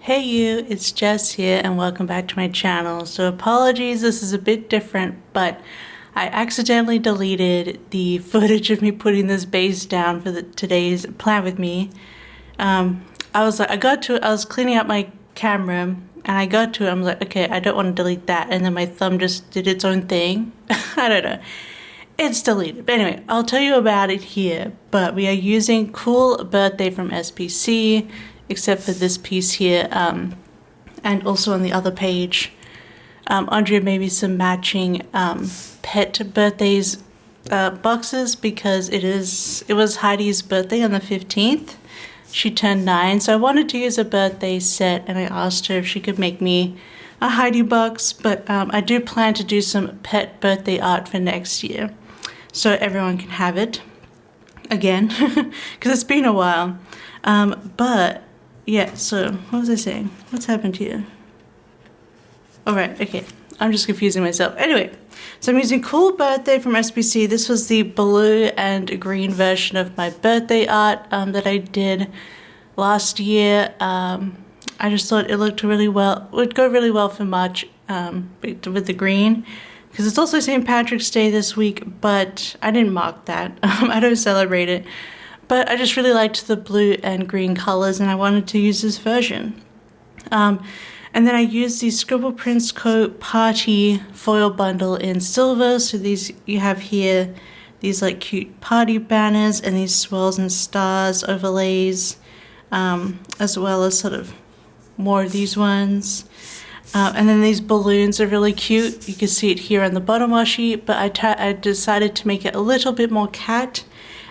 Hey you, it's Jess here and welcome back to my channel. So apologies, this is a bit different, but I accidentally deleted the footage of me putting this base down for today's Plan With Me. I was cleaning up my camera and I got to it, I'm like, okay, I don't want to delete that, and then my thumb just did its own thing. I don't know. It's deleted. But anyway, I'll tell you about it here. But we are using Cool Birthday from SPC, except for this piece here, and also on the other page. Andrea made me some matching pet birthdays boxes because it was Heidi's birthday on the 15th. She turned 9, so I wanted to use a birthday set, and I asked her if she could make me a Heidi box, but I do plan to do some pet birthday art for next year, so everyone can have it again, because it's been a while. But yeah, so what was I saying? What's happened here? Alright, okay. I'm just confusing myself. Anyway, so I'm using Cool Birthday from SPC. This was the blue and green version of my birthday art that I did last year. I just thought it looked really well. It would go really well for March with the green, because it's also St. Patrick's Day this week, but I didn't mark that. I don't celebrate it. But I just really liked the blue and green colors, and I wanted to use this version. And then I used the Scribble Prints Co party foil bundle in silver. So these you have here, these like cute party banners and these swirls and stars overlays, as well as sort of more of these ones. And then these balloons are really cute. You can see it here on the bottom washi, but I decided to make it a little bit more cat.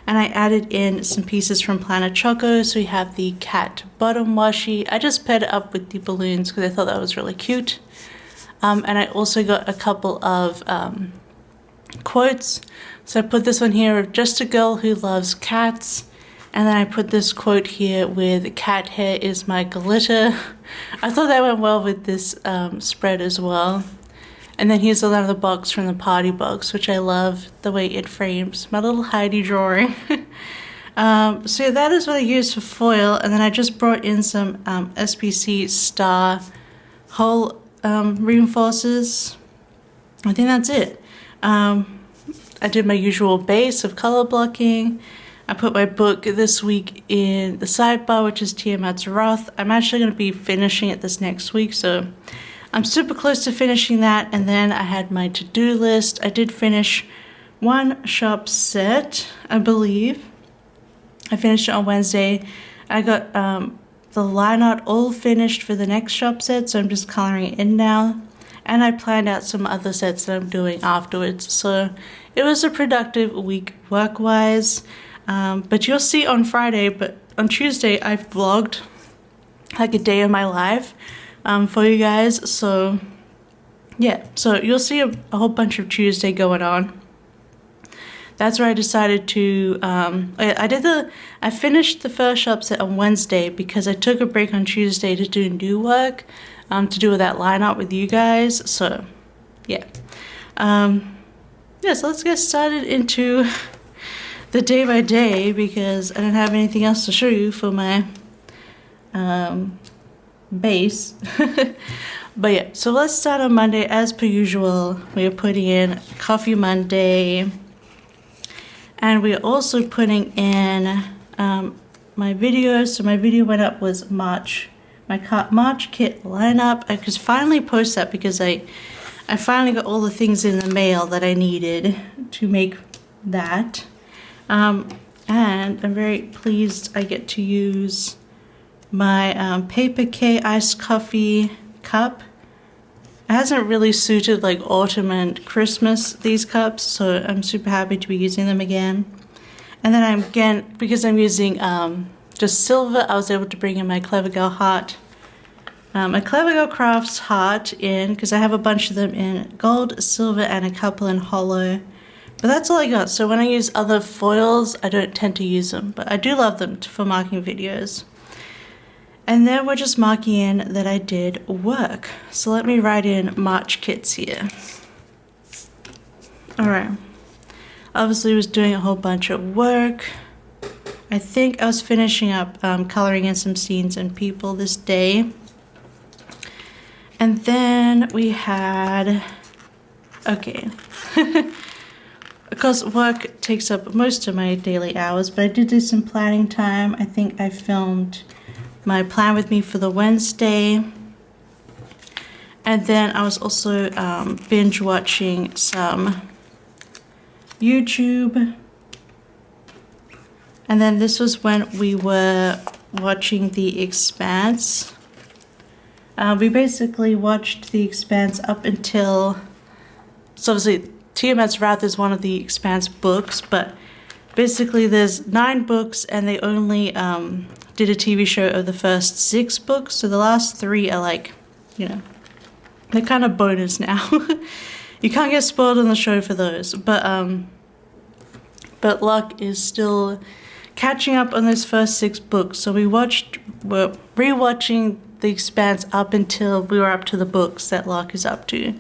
And I added in some pieces from Planet Choco, so we have the cat bottom washi. I just paired it up with the balloons because I thought that was really cute. And I also got a couple of quotes. So I put this one here of just a girl who loves cats. And then I put this quote here with cat hair is my glitter. I thought that went well with this spread as well. And then here's another box from the party box, which I love the way it frames my little Heidi drawing. So yeah, that is what I used for foil. And then I just brought in some SPC star hole reinforcers. I think that's it. I did my usual base of color blocking. I put my book this week in the sidebar, which is Tiamat's Wrath. I'm actually going to be finishing it this next week, so I'm super close to finishing that. And then I had my to-do list. I did finish one shop set, I believe. I finished it on Wednesday. I got the line art all finished for the next shop set, so I'm just coloring it in now. And I planned out some other sets that I'm doing afterwards. So it was a productive week work-wise. But you'll see on Friday, but on Tuesday I vlogged like a day of my life for you guys. So yeah, so you'll see a whole bunch of Tuesday going on. That's where I decided to I finished the first shop set on Wednesday because I took a break on Tuesday to do new work to do with that line art with you guys. So yeah, so let's get started into the day by day, because I don't have anything else to show you for my base. But yeah, so let's start on Monday. As per usual, we are putting in Coffee Monday, and we're also putting in my video. So my video went up was March kit lineup. I could finally post that because I finally got all the things in the mail that I needed to make that. And I'm very pleased I get to use my Paper K iced coffee cup. It hasn't really suited like autumn and Christmas, these cups, so I'm super happy to be using them again. And then because I'm using just silver, I was able to bring in my Clever Girl heart. My Clever Girl Crafts heart in, because I have a bunch of them in gold, silver, and a couple in hollow. But that's all I got. So when I use other foils, I don't tend to use them, but I do love them for marking videos. And then we're just marking in that I did work. So let me write in March kits here. All right. Obviously was doing a whole bunch of work. I think I was finishing up coloring in some scenes and people this day. And then we had, okay, of course work takes up most of my daily hours, but I did do some planning time. I think I filmed my plan with me for the Wednesday. And then I was also binge watching some YouTube. And then this was when we were watching The Expanse. We basically watched The Expanse up until, so obviously Tiamat's Wrath is one of The Expanse books, but basically there's 9 books and they only did a TV show of the first 6 books, so the last 3 are like, you know, they're kind of bonus now. You can't get spoiled on the show for those, but Luck is still catching up on those first 6 books, so we're rewatching The Expanse up until we were up to the books that Luck is up to,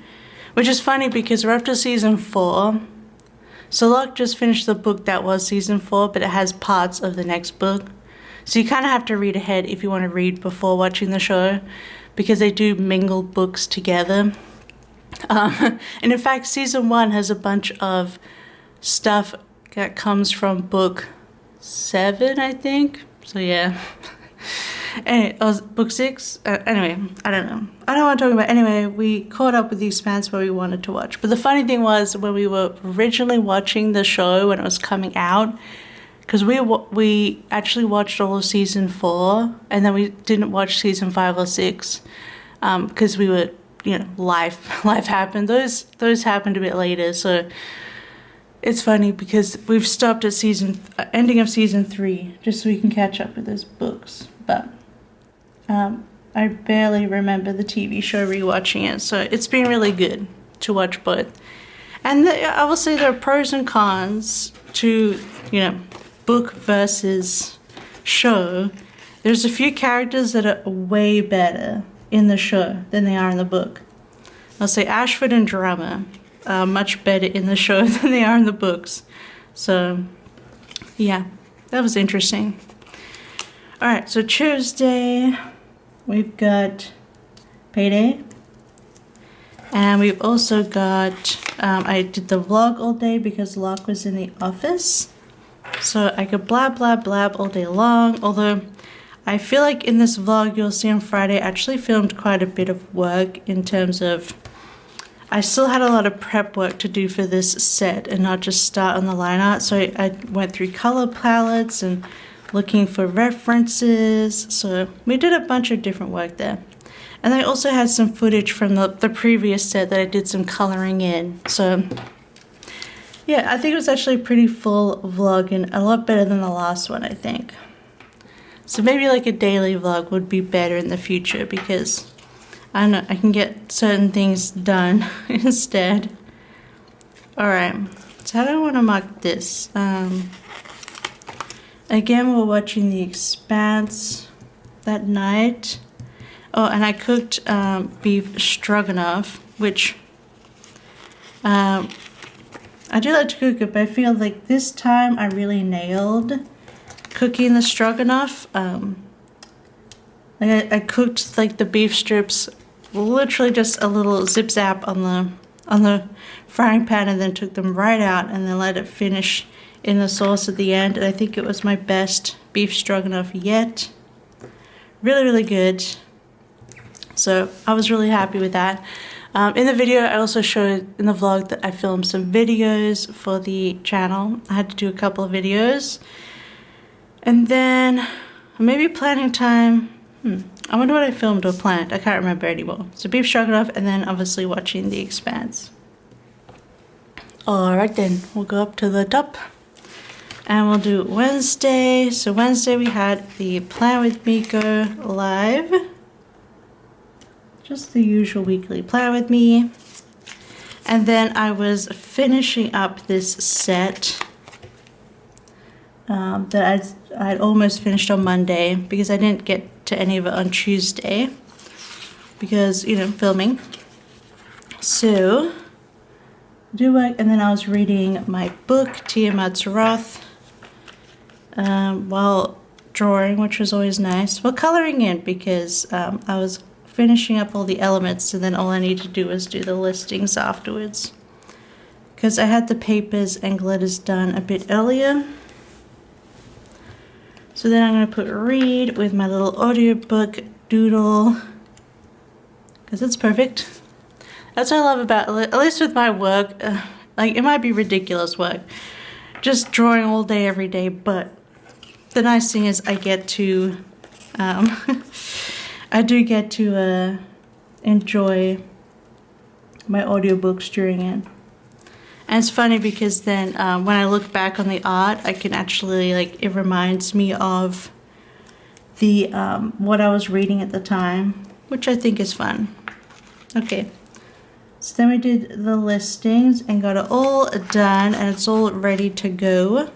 which is funny because we're up to season 4. So Luck just finished the book that was season 4, but it has parts of the next book. So you kind of have to read ahead if you want to read before watching the show, because they do mingle books together. And in fact, season 1 has a bunch of stuff that comes from book 7, I think. So yeah. Anyway, book 6? Anyway, I don't know. I don't want to talk about it. Anyway, we caught up with The Expanse where we wanted to watch. But the funny thing was, when we were originally watching the show when it was coming out, because we actually watched all of season 4, and then we didn't watch season 5 or 6, because we were, you know, life happened. Those happened a bit later, so it's funny because we've stopped at ending of season 3, just so we can catch up with those books. But I barely remember the TV show rewatching it, so it's been really good to watch both. And I will say there are pros and cons to, you know, book versus show. There's a few characters that are way better in the show than they are in the book. I'll say Ashford and Drummer are much better in the show than they are in the books. So yeah, that was interesting. Alright, so Tuesday we've got Payday, and we've also got I did the vlog all day because Locke was in the office, so I could blab all day long. Although I feel like in this vlog you'll see on Friday I actually filmed quite a bit of work in terms of I still had a lot of prep work to do for this set and not just start on the line art. So I went through color palettes and looking for references. So we did a bunch of different work there. And I also had some footage from the previous set that I did some coloring in. So yeah, I think it was actually a pretty full vlog and a lot better than the last one, I think. So maybe like a daily vlog would be better in the future because I don't know, I can get certain things done instead. Alright, so how do I want to mark this? Again, we're watching The Expanse that night. Oh, and I cooked beef stroganoff, which I do like to cook it, but I feel like this time I really nailed cooking the stroganoff. Like I cooked like the beef strips, literally just a little zip zap on the frying pan, and then took them right out and then let it finish in the sauce at the end. And I think it was my best beef stroganoff yet. Really, really good. So I was really happy with that. In the video, I also showed in the vlog that I filmed some videos for the channel. I had to do a couple of videos. And then maybe planning time. I wonder what I filmed or planned. I can't remember anymore. So beef stroganoff, and then obviously watching The Expanse. Alright then, we'll go up to the top. And we'll do Wednesday. So Wednesday we had the Plan With Me Go live. Just the usual weekly Plan With Me. And then I was finishing up this set that I'd almost finished on Monday because I didn't get to any of it on Tuesday because, you know, filming. So, do work, and then I was reading my book, Tiamat's Wrath, while drawing, which was always nice. Well, coloring in because I was finishing up all the elements, and then all I need to do is do the listings afterwards. Because I had the papers and glitters done a bit earlier. So then I'm going to put read with my little audiobook doodle, because it's perfect. That's what I love about, at least with my work, like it might be ridiculous work, just drawing all day every day, but the nice thing is I get to, I do get to enjoy my audiobooks during it. And it's funny because then when I look back on the art, I can actually, like, it reminds me of the what I was reading at the time, which I think is fun. Okay, so then we did the listings and got it all done, and it's all ready to go.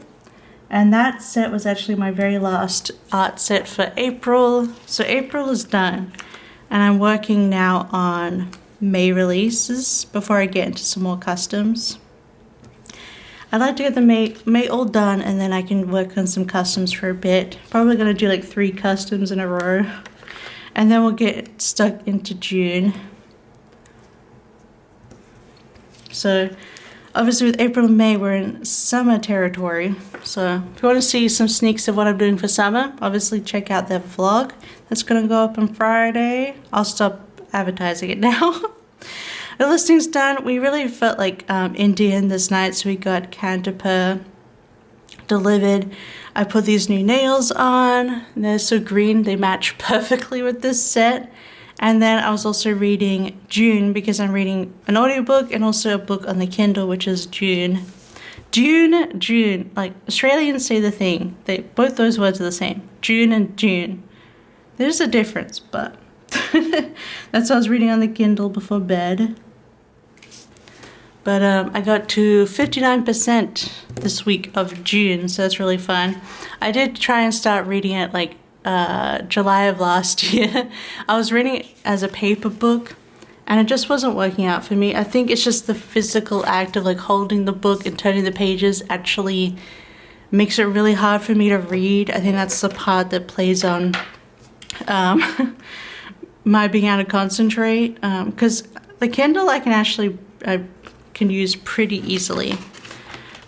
And that set was actually my very last art set for April. So April is done, and I'm working now on May releases before I get into some more customs. I'd like to get the May all done, and then I can work on some customs for a bit. Probably gonna do like 3 customs in a row, and then we'll get stuck into June. So obviously with April and May, we're in summer territory. So if you want to see some sneaks of what I'm doing for summer, obviously check out that vlog. That's gonna go up on Friday. I'll stop advertising it now. The listing's done. We really felt like Indian this night, so we got Canterbury delivered. I put these new nails on. They're so green, they match perfectly with this set. And then I was also reading June, because I'm reading an audiobook and also a book on the Kindle, which is June. June. Like, Australians say the thing. Both those words are the same. June and June. There's a difference, but that's what I was reading on the Kindle before bed. But I got to 59% this week of June, so that's really fun. I did try and start reading it like July of last year. I was reading it as a paper book, and it just wasn't working out for me. I think it's just the physical act of like holding the book and turning the pages actually makes it really hard for me to read. I think that's the part that plays on my being able to concentrate, because the Kindle I can use pretty easily.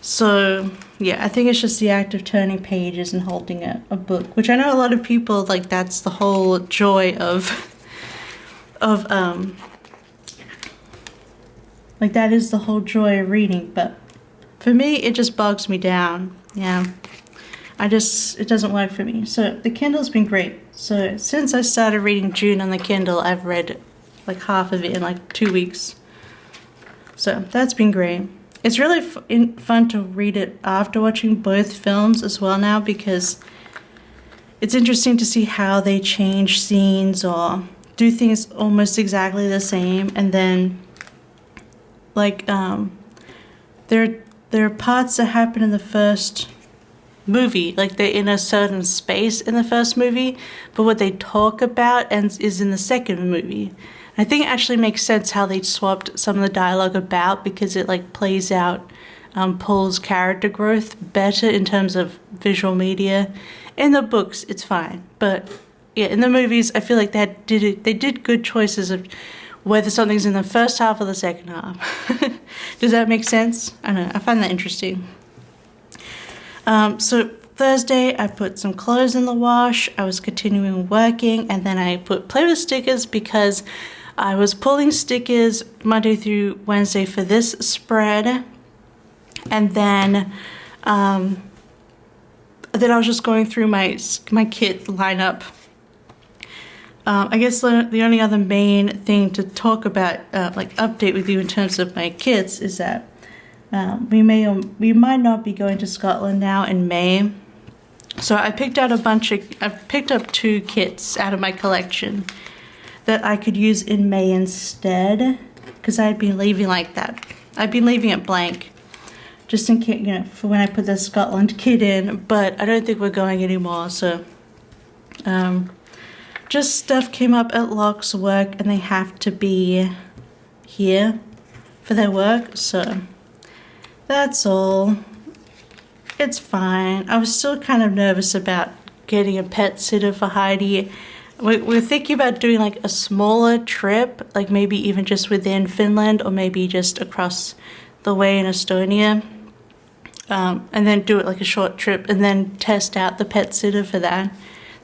So yeah, I think it's just the act of turning pages and holding a book, which I know a lot of people, like, that's the whole joy of like, that is the whole joy of reading, but for me it just bogs me down. Yeah, it doesn't work for me. So the Kindle's been great. So since I started reading June on the Kindle, I've read like half of it in like 2 weeks. So that's been great. It's really fun to read it after watching both films as well now, because it's interesting to see how they change scenes or do things almost exactly the same. And then, like, there are parts that happen in the first movie, like they're in a certain space in the first movie, but what they talk about is in the second movie. I think it actually makes sense how they swapped some of the dialogue about, because it like plays out Paul's character growth better in terms of visual media. In the books, it's fine, but yeah, in the movies, I feel like they did good choices of whether something's in the first half or the second half. Does that make sense? I don't know. I find that interesting. So Thursday, I put some clothes in the wash. I was continuing working, and then I put play with stickers because I was pulling stickers Monday through Wednesday for this spread, and then I was just going through my kit lineup. I guess the only other main thing to talk about, like update with you in terms of my kits, is that we might not be going to Scotland now in May. So I picked up 2 kits out of my collection that I could use in May instead, because I'd been leaving like that. I'd been leaving it blank, just in case, for when I put the Scotland kit in, but I don't think we're going anymore, so just stuff came up at Locke's work, and they have to be here for their work, so that's all. It's fine. I was still kind of nervous about getting a pet sitter for Heidi, we're thinking about doing like a smaller trip, like maybe even just within Finland or maybe just across the way in Estonia. And then do it like a short trip and then test out the pet sitter for that.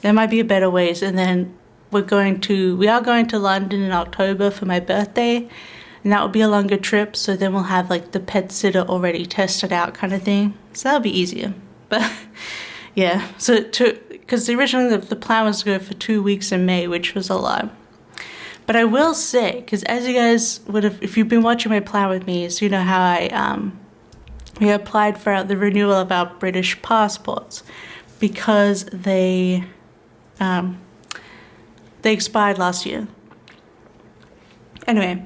There might be a better ways. And then we are going to London in October for my birthday, and that will be a longer trip. So then we'll have like the pet sitter already tested out kind of thing. So that'll be easier. But yeah, because originally the plan was to go for 2 weeks in May, which was a lot. But I will say, because as you guys would have, if you've been watching my plan with me, so you know how we applied for the renewal of our British passports because they expired last year. Anyway,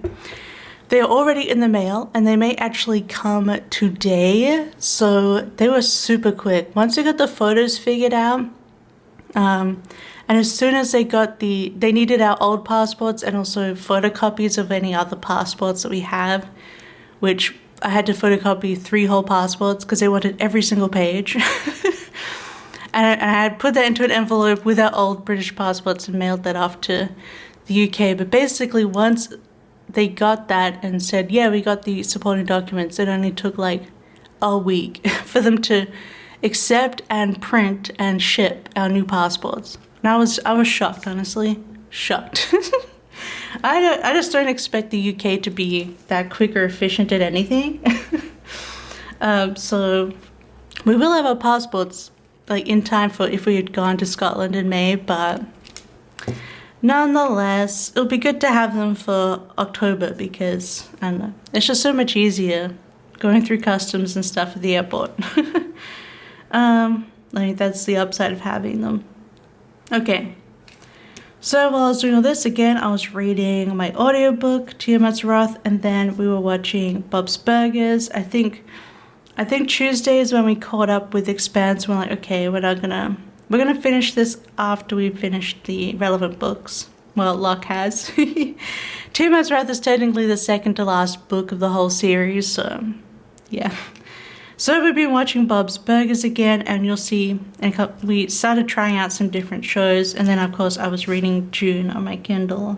they're already in the mail and they may actually come today. So they were super quick. Once we got the photos figured out, and as soon as they needed our old passports and also photocopies of any other passports that we have, which I had to photocopy 3 whole passports because they wanted every single page. and I had put that into an envelope with our old British passports and mailed that off to the UK. But basically once they got that and said, yeah, we got the supporting documents, it only took like a week for them to accept and print and ship our new passports. And I was shocked, honestly. Shocked. I just don't expect the UK to be that quick or efficient at anything. So we will have our passports like in time for if we had gone to Scotland in May, but nonetheless, it'll be good to have them for October because, I don't know, it's just so much easier going through customs and stuff at the airport. I think that's the upside of having them. Okay. So while I was doing all this, again, I was reading my audiobook, Tiamat's Wrath, and then we were watching Bob's Burgers. I think Tuesday is when we caught up with Expanse. We're like, okay, we're gonna finish this after we finish the relevant books. Well, Locke has. Tiamat's Wrath is technically the second to last book of the whole series, so yeah. So we've been watching Bob's Burgers again, and you'll see, and we started trying out some different shows, and then of course I was reading June on my Kindle.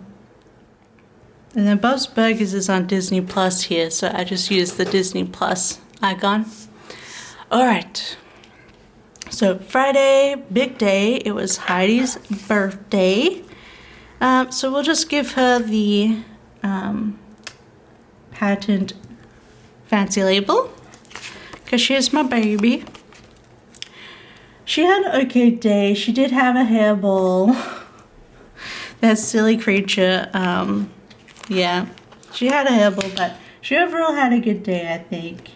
And then Bob's Burgers is on Disney Plus here, so I just used the Disney Plus icon. Alright, so Friday, big day, it was Heidi's birthday. So we'll just give her the patent fancy label, because she is my baby. She had an okay day. She did have a hairball. That silly creature. Yeah, she had a hairball, but she overall had a good day, I think.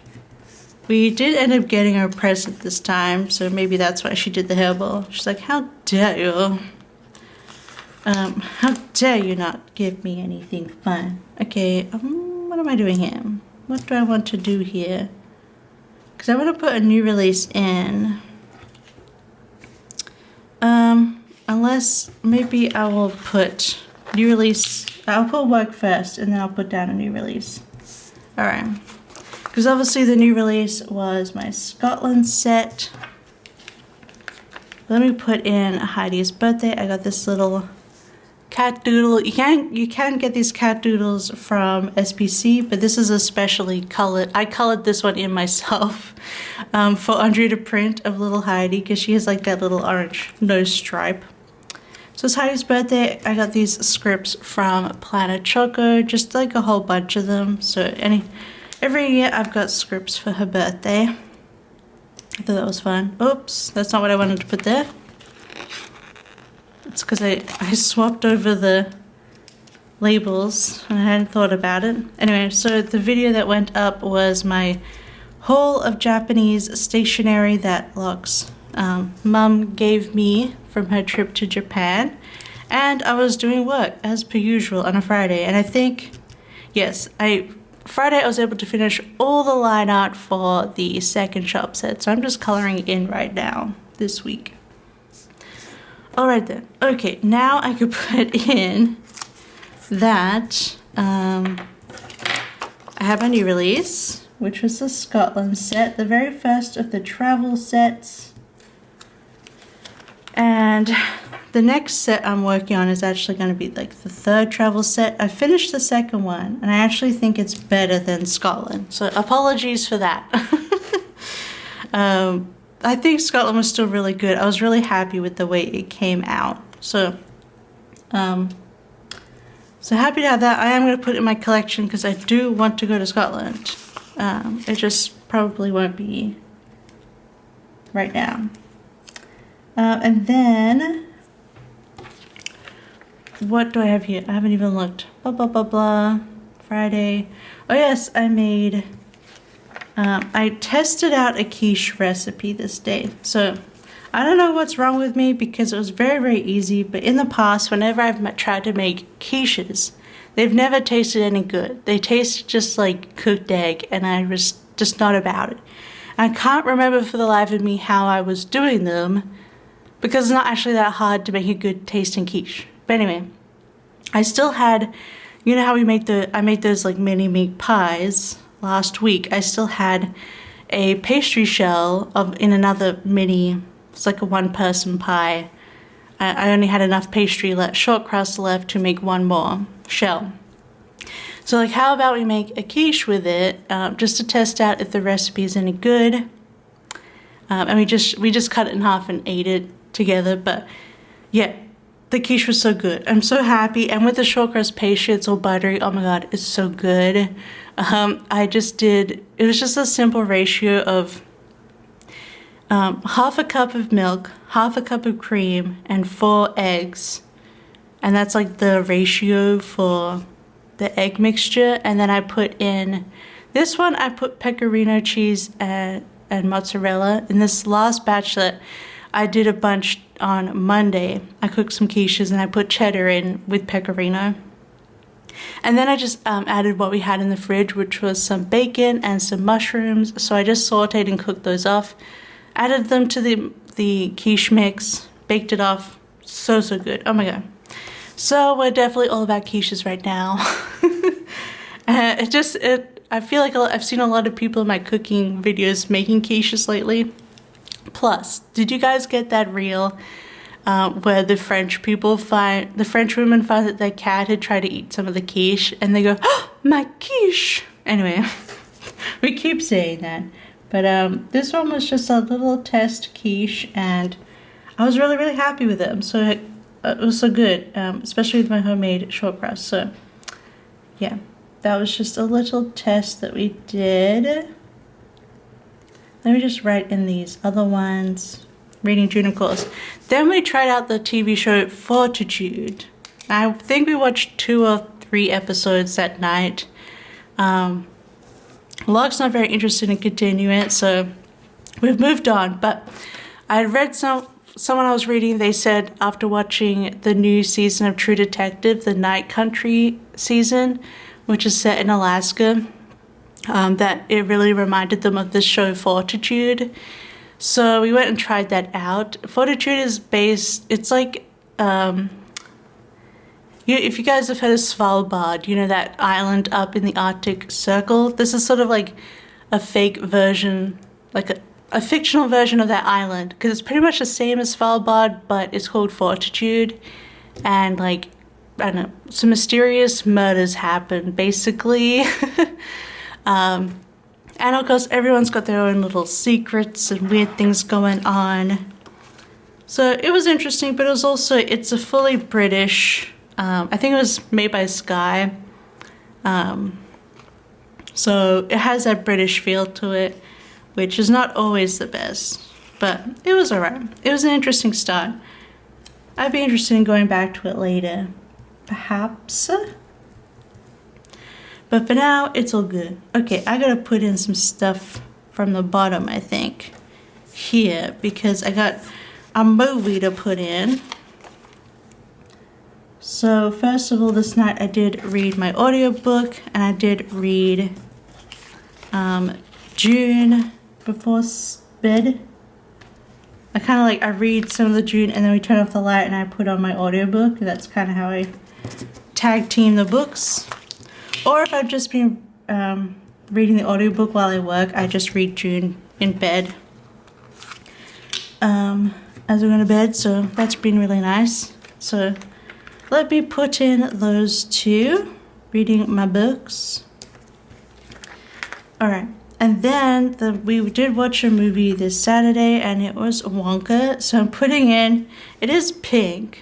We did end up getting her a present this time, so maybe that's why she did the hairball. She's like, how dare you? How dare you not give me anything fun? Okay, what am I doing here? What do I want to do here? Because I want to put a new release in. Unless maybe I will put new release. I'll put work first and then I'll put down a new release. Alright. Because obviously the new release was my Scotland set. Let me put in Heidi's birthday. I got this little cat doodle. You can get these cat doodles from SPC, but this is especially colored. I colored this one in myself for Andrea to print of little Heidi because she has like that little orange nose stripe. So it's Heidi's birthday. I got these scripts from Planet Choco, just like a whole bunch of them. So every year I've got scripts for her birthday. I thought that was fun. Oops, that's not what I wanted to put there. It's because I swapped over the labels and I hadn't thought about it. Anyway, so the video that went up was my haul of Japanese stationery that Locke's mum gave me from her trip to Japan. And I was doing work as per usual on a Friday. And I think, yes, Friday I was able to finish all the line art for the second shop set. So I'm just coloring in right now this week. Alright then. Okay, now I could put in that I have a new release, which was the Scotland set, the very first of the travel sets. And the next set I'm working on is actually going to be like the third travel set. I finished the second one, and I actually think it's better than Scotland. So apologies for that. I think Scotland was still really good. I was really happy with the way it came out. So happy to have that. I am going to put it in my collection because I do want to go to Scotland. It just probably won't be right now. And then, what do I have here? I haven't even looked. Blah, blah, blah, blah. Friday. Oh yes, I tested out a quiche recipe this day. So, I don't know what's wrong with me because it was very, very easy. But in the past, whenever I've tried to make quiches, they've never tasted any good. They taste just like cooked egg, and I was just not about it. I can't remember for the life of me how I was doing them, because it's not actually that hard to make a good tasting quiche. But anyway, I still had, you know how I made those like mini meat pies last week. I still had a pastry shell in another mini, it's like a one-person pie. I only had enough short crust left to make one more shell. So like, how about we make a quiche with it, just to test out if the recipe is any good. And we just cut it in half and ate it together. But yeah, the quiche was so good. I'm so happy. And with the short crust pastry, it's all buttery. Oh my god, it's so good. It was just a simple ratio of half a cup of milk, half a cup of cream, and 4 eggs. And that's like the ratio for the egg mixture. And then I put in this one, I put pecorino cheese and mozzarella. In this last batch that I did a bunch on Monday, I cooked some quiches and I put cheddar in with pecorino. And then I just added what we had in the fridge, which was some bacon and some mushrooms. So I just sauteed and cooked those off, added them to the quiche mix, baked it off. So good. Oh my god. So we're definitely all about quiches right now. I feel like I've seen a lot of people in my cooking videos making quiches lately. Plus, did you guys get that reel where the French women find that their cat had tried to eat some of the quiche and they go, "Oh, my quiche!" Anyway, we keep saying that. But this one was just a little test quiche, and I was really, really happy with it. So it was so good, especially with my homemade short crust. So yeah, that was just a little test that we did. Let me just write in these other ones. Reading June, of course. Then we tried out the TV show Fortitude. I think we watched 2 or 3 episodes that night. Locke's not very interested in continuing it, so we've moved on. But I had read someone I was reading, they said after watching the new season of True Detective, the Night Country season, which is set in Alaska, that it really reminded them of the show Fortitude. So we went and tried that out. Fortitude is it's like, if you guys have heard of Svalbard, you know that island up in the Arctic Circle? This is sort of like a fake version, like a fictional version of that island, because it's pretty much the same as Svalbard, but it's called Fortitude. And like, I don't know, some mysterious murders happen, basically. And of course, everyone's got their own little secrets and weird things going on. So it was interesting, but it's a fully British, I think it was made by Sky. So it has that British feel to it, which is not always the best, but it was alright. It was an interesting start. I'd be interested in going back to it later, perhaps. But for now, it's all good. Okay, I gotta put in some stuff from the bottom, I think, here, because I got a movie to put in. So first of all, this night I did read my audiobook, and I did read June before bed. I read some of the June, and then we turn off the light and I put on my audiobook. That's kind of how I tag team the books. Or if I've just been reading the audiobook while I work, I just read June in bed. as we're going to bed, so that's been really nice. So let me put in those two, reading my books. All right, and then we did watch a movie this Saturday, and it was Wonka. So I'm putting in, it is pink,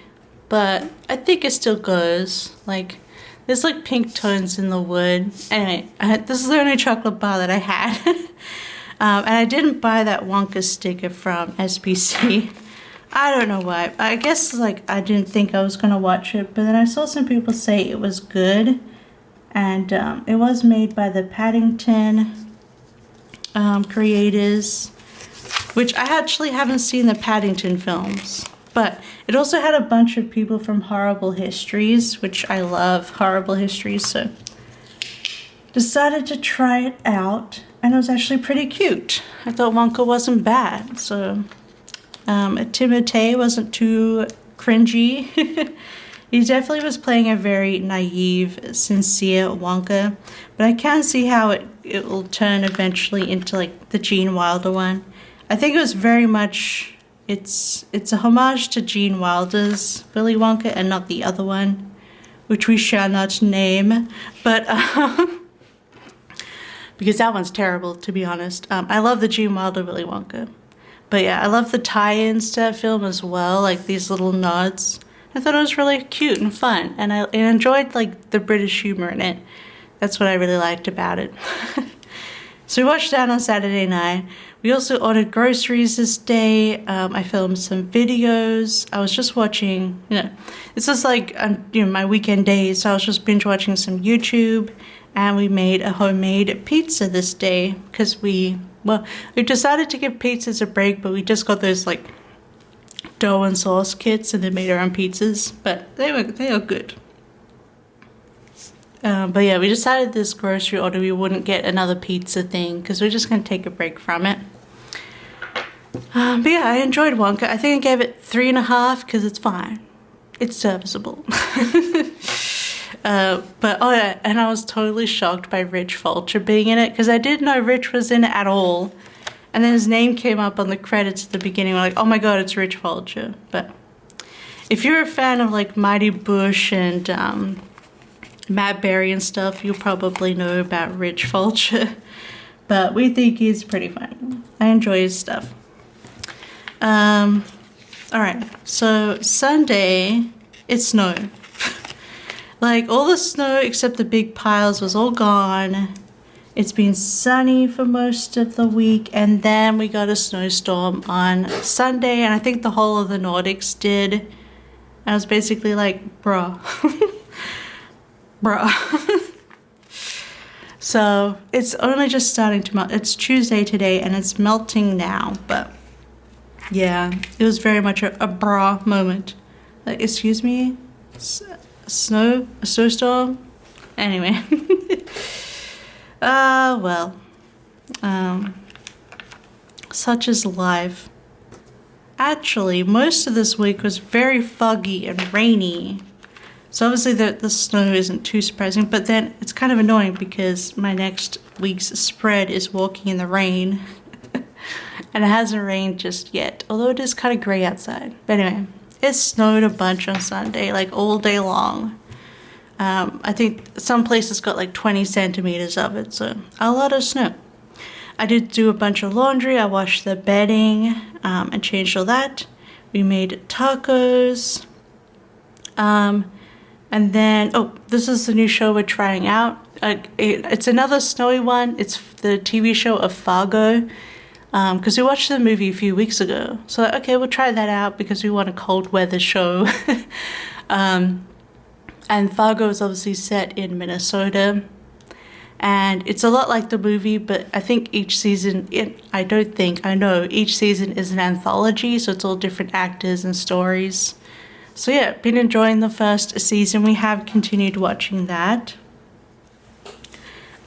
but I think it still goes. Like, there's like pink tones in the wood. Anyway, this is the only chocolate bar that I had. And I didn't buy that Wonka sticker from SPC. I don't know why. I guess like I didn't think I was gonna watch it, but then I saw some people say it was good. And it was made by the Paddington creators, which I actually haven't seen the Paddington films. But it also had a bunch of people from Horrible Histories, which I love Horrible Histories, so decided to try it out, and it was actually pretty cute. I thought Wonka wasn't bad, so Timothée wasn't too cringy. He definitely was playing a very naive, sincere Wonka, but I can see how it will turn eventually into like the Gene Wilder one. I think it was very much, it's a homage to Gene Wilder's Willy Wonka and not the other one, which we shall not name, but because that one's terrible, to be honest. I love the Gene Wilder Willy Wonka, but yeah, I love the tie-ins to that film as well, like these little nods. I thought it was really cute and fun, and I enjoyed like the British humor in it. That's what I really liked about it. So we watched that on Saturday night. We also ordered groceries this day. I filmed some videos. I was just watching, this is like my weekend days, so I was just binge watching some YouTube, and we made a homemade pizza this day because we decided to give pizzas a break, but we just got those like dough and sauce kits and then made our own pizzas, but they are good. But yeah, we decided this grocery order we wouldn't get another pizza thing because we're just going to take a break from it. But yeah, I enjoyed Wonka. I think I gave it 3.5 because it's fine. It's serviceable. But oh yeah, and I was totally shocked by Rich Fulcher being in it because I didn't know Rich was in it at all. And then his name came up on the credits at the beginning. We're like, oh my god, it's Rich Fulcher. But if you're a fan of like Mighty Bush and Matt Berry and stuff, you'll probably know about Rich Fulcher. But we think he's pretty funny. I enjoy his stuff. Alright, so Sunday, it snowed. Like all the snow except the big piles was all gone. It's been sunny for most of the week, and then we got a snowstorm on Sunday, and I think the whole of the Nordics did. I was basically like, bruh. Bruh. So it's only just starting to melt. It's Tuesday today, and it's melting now, but yeah, it was very much a bruh moment. Like, excuse me? A snowstorm? Anyway. Well, such is life. Actually, most of this week was very foggy and rainy. So obviously the snow isn't too surprising, but then it's kind of annoying because my next week's spread is walking in the rain. And it hasn't rained just yet, although it is kind of gray outside. But anyway, it snowed a bunch on Sunday, like all day long. I think some places got like 20 centimeters of it, so a lot of snow. I did do a bunch of laundry. I washed the bedding and changed all that. We made tacos. And then, this is the new show we're trying out. It's another snowy one. It's the TV show of Fargo. Because we watched the movie a few weeks ago. So, okay, we'll try that out because we want a cold weather show. And Fargo is obviously set in Minnesota. And it's a lot like the movie, but I think each season, I know each season is an anthology, so it's all different actors and stories. So yeah, been enjoying the first season. We have continued watching that.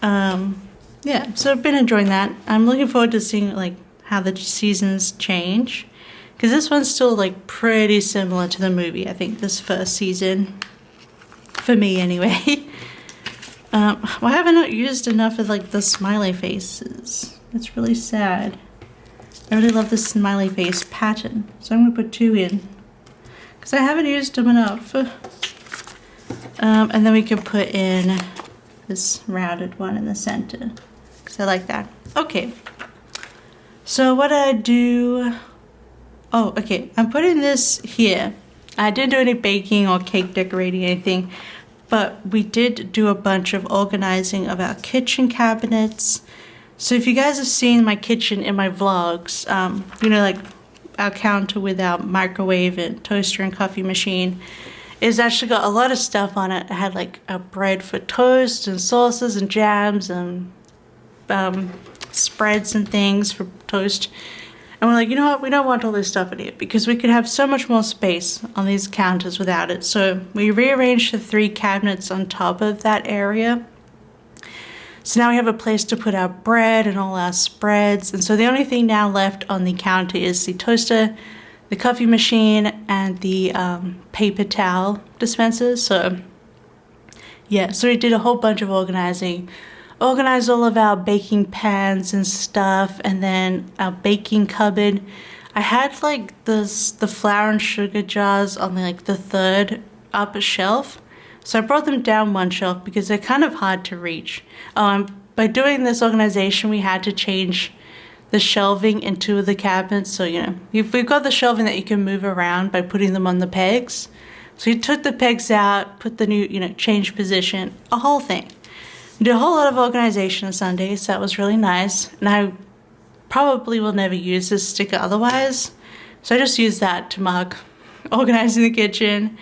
Yeah, so I've been enjoying that. I'm looking forward to seeing like how the seasons change. Because this one's still like pretty similar to the movie, I think, this first season. For me, anyway. Why have I not used enough of like the smiley faces? It's really sad. I really love this smiley face pattern. So I'm gonna put 2 in because I haven't used them enough. And then we can put in this rounded one in the center because I like that. Okay. So what did I do? Oh, okay. I'm putting this here. I didn't do any baking or cake decorating or anything, but we did do a bunch of organizing of our kitchen cabinets. So if you guys have seen my kitchen in my vlogs, you know, like our counter with our microwave and toaster and coffee machine, it's actually got a lot of stuff on it. I had like a bread for toast and sauces and jams and spreads and things for toast. And we're like, you know what, we don't want all this stuff in here because we could have so much more space on these counters without it. So we rearranged the 3 cabinets on top of that area. So now we have a place to put our bread and all our spreads. And so the only thing now left on the counter is the toaster, the coffee machine, and the paper towel dispensers. So yeah, so we did a whole bunch of organizing. Organized all of our baking pans and stuff, and then our baking cupboard. I had like the flour and sugar jars on like the 3rd upper shelf. So I brought them down 1 shelf because they're kind of hard to reach. By doing this organization, we had to change the shelving in 2 of the cabinets. So, you know, we've got the shelving that you can move around by putting them on the pegs. So you took the pegs out, put the new, you know, change position, a whole thing. We did a whole lot of organization on Sunday, so that was really nice. And I probably will never use this sticker otherwise. So I just used that to mark organizing the kitchen.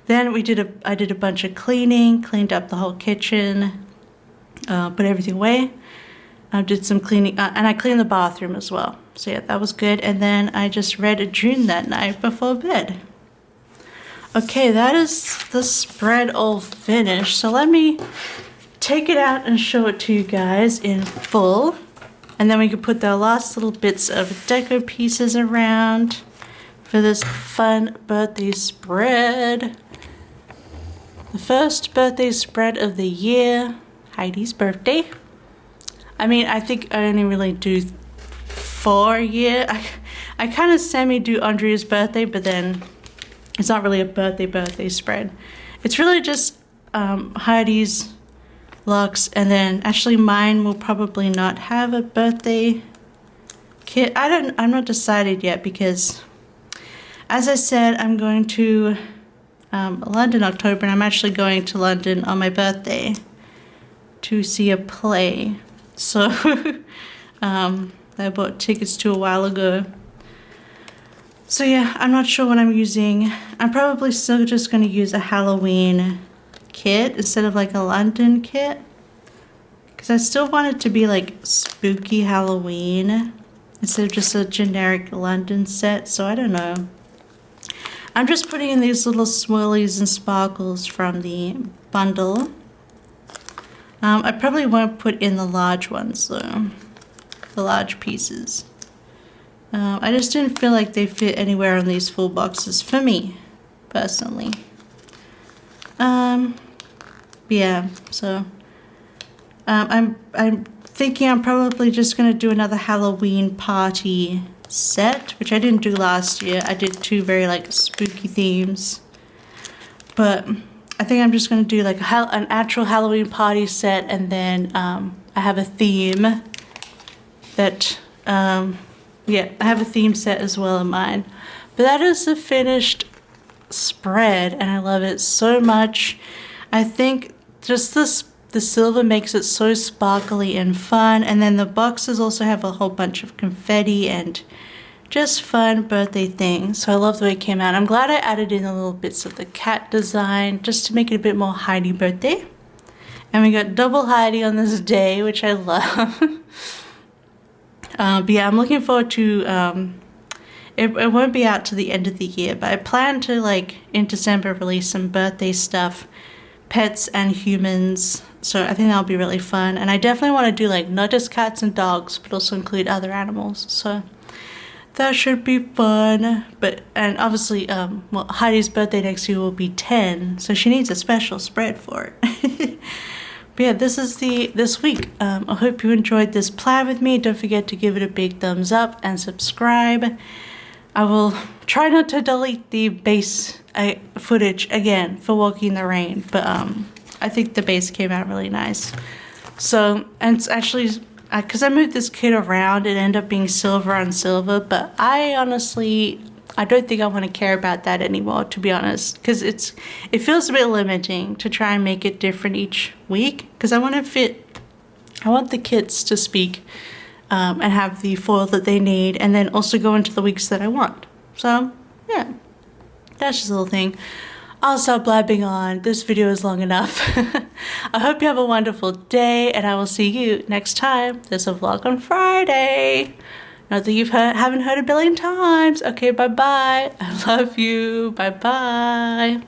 Then I did a bunch of cleaning, cleaned up the whole kitchen, put everything away. I did some cleaning, and I cleaned the bathroom as well. So yeah, that was good. And then I just read a June that night before bed. Okay, that is the spread all finished. So let me take it out and show it to you guys in full. And then we can put the last little bits of deco pieces around for this fun birthday spread. The first birthday spread of the year, Heidi's birthday. I mean, I think I only really do 4 a year. I kind of semi-do Andrea's birthday, but then it's not really a birthday spread. It's really just Heidi's, Lux, and then actually mine will probably not have a birthday kit. I'm not decided yet because, as I said, I'm going to London October, and I'm actually going to London on my birthday to see a play. So I bought tickets to a while ago. So yeah, I'm not sure what I'm using. I'm probably still just going to use a Halloween kit instead of like a London kit, because I still want it to be like spooky Halloween instead of just a generic London set. So I don't know. I'm just putting in these little swirlies and sparkles from the bundle. I probably won't put in the large ones though, the large pieces. I just didn't feel like they fit anywhere on these full boxes for me personally. Yeah, so I'm thinking I'm probably just gonna do another Halloween party set, which I didn't do last year. I did 2 very like spooky themes, but I think I'm just gonna do like an actual Halloween party set, and then I have a theme that yeah, I have a theme set as well in mind. But that is the finished spread, and I love it so much. I think just the silver makes it so sparkly and fun, and then the boxes also have a whole bunch of confetti and just fun birthday things. So I love the way it came out. I'm glad I added in the little bits of the cat design just to make it a bit more Heidi birthday. And we got double Heidi on this day, which I love. But yeah, I'm looking forward to it won't be out to the end of the year, but I plan to like in December release some birthday stuff, pets and humans. So I think that'll be really fun. And I definitely want to do like not just cats and dogs, but also include other animals. So that should be fun. And obviously, well, Heidi's birthday next year will be 10, so she needs a special spread for it. But yeah, this is this week. I hope you enjoyed this plan with me. Don't forget to give it a big thumbs up and subscribe. I will try not to delete the bass footage again for Walking in the Rain, but I think the bass came out really nice. So, and it's actually, because I moved this kit around, it ended up being silver on silver, but I honestly, I don't think I want to care about that anymore, to be honest, because it feels a bit limiting to try and make it different each week, because I want the kits to speak and have the foil that they need, and then also go into the weeks that I want. So yeah, that's just a little thing. I'll stop blabbing on. This video is long enough. I hope you have a wonderful day, and I will see you next time. There's a vlog on Friday. Not that you haven't heard a billion times. Okay, bye-bye. I love you. Bye-bye.